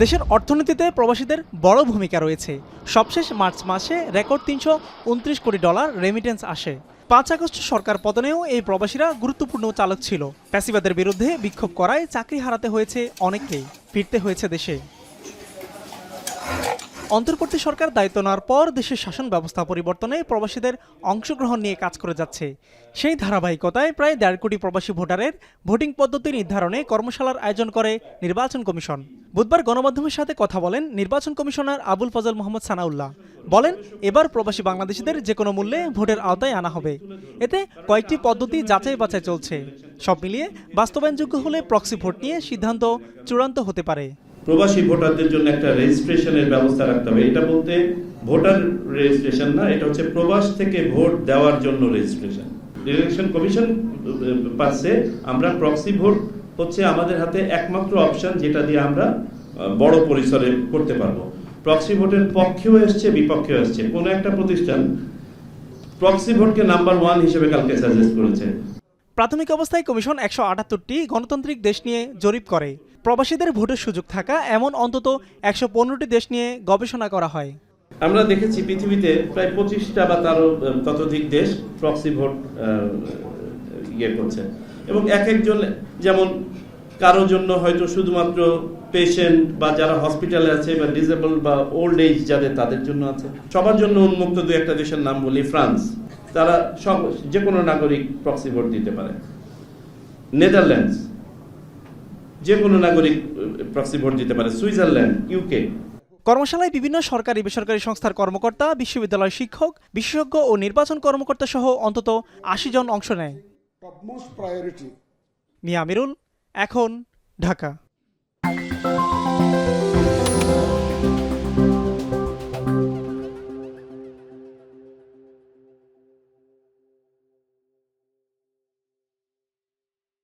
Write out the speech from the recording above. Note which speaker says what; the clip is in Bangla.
Speaker 1: দেশের অর্থনীতিতে প্রবাসীদের বড় ভূমিকা রয়েছে। সবশেষ মার্চ মাসে রেকর্ড $৩২৯ কোটি রেমিটেন্স আসে। ৫ আগস্ট সরকার পতনেও এই প্রবাসীরা গুরুত্বপূর্ণ চালক ছিল। ফ্যাসিবাদের বিরুদ্ধে বিক্ষোভ করায় চাকরি হারাতে হয়েছে অনেককেই, ফিরতে হয়েছে দেশে। অন্তর্বর্তী সরকার দায়িত্ব নেওয়ার পর দেশের শাসন ব্যবস্থা পরিবর্তনে প্রবাসীদের অংশগ্রহণ নিয়ে কাজ করে যাচ্ছে। সেই ধারাবাহিকতায় প্রায় ১.৫ কোটি প্রবাসী ভোটারের ভোটিং পদ্ধতি নির্ধারণে কর্মশালার আয়োজন করে নির্বাচন কমিশন। বুধবার গণমাধ্যমের সাথে কথা বলেন নির্বাচন কমিশনার আবুল ফজল মোহাম্মদ সানাউল্লাহ। বলেন, এবার প্রবাসী বাংলাদেশিদের যে কোনো মূল্যে ভোটের আওতায় আনা হবে। এতে কয়েকটি পদ্ধতি যাচাই বাছাই চলছে। সব মিলিয়ে বাস্তবায়নযোগ্য হলে প্রক্সি ভোট নিয়ে সিদ্ধান্ত চূড়ান্ত হতে পারে।
Speaker 2: প্রবাসী ভোটারদের জন্য একটা রেজিস্ট্রেশনের ব্যবস্থা রাখতে হবে। এটা বলতে ভোটার রেজিস্ট্রেশন না, এটা হচ্ছে প্রবাস থেকে ভোট দেওয়ার জন্য রেজিস্ট্রেশন। ইলেকশন কমিশন পাশে আমরা প্রক্সি ভোট হচ্ছে আমাদের হাতে একমাত্র অপশন, যেটা দিয়ে আমরা বড় পরিসরে করতে পারবো। প্রক্সি ভোটের পক্ষেও এসছে, বিপক্ষেও এসছে। কোনো একটা প্রতিষ্ঠান প্রক্সি ভোটকে নাম্বার 1 হিসেবে কালকে সাজেস্ট করেছে।
Speaker 1: প্রাথমিক অবস্থায় কমিশন ১১৮টি গণতান্ত্রিক দেশ নিয়ে জরিপ করে। প্রবাসীদের ভোটের সুযোগ থাকা এমন অন্তত ১১৫টি দেশ নিয়ে গবেষণা করা হয়।
Speaker 2: আমরা দেখেছি পৃথিবীতে প্রায় 25টা বা তারও ততোধিক দেশ প্রক্সি ভোট করছে, এবং এক একজন, যেমন কারোর জন্য হয়তো শুধুমাত্র পেশেন্ট বা যারা হসপিটালে আছে বা ডিসেবল বা ওল্ড এজ যাদের, তাদের জন্য আছে। সবার জন্য উন্মুক্ত দু একটা দেশের নাম বলি। ফ্রান্স, তারা সব যে কোনো নাগরিক প্রক্সি ভোট দিতে পারে। নেদারল্যান্ডস, যে কোনো নাগরিক প্রক্সি ভোট দিতে পারে। Switzerland, UK.
Speaker 1: কর্মশালায় বিভিন্ন সরকারি বেসরকারি সংস্থার কর্মকর্তা, বিশ্ববিদ্যালয় শিক্ষক, বিশেষজ্ঞ ও নির্বাচন কর্মকর্তা সহ অন্তত ৮০ জন অংশ নেয়। মিয়া আমিরুল, এখন, ঢাকা।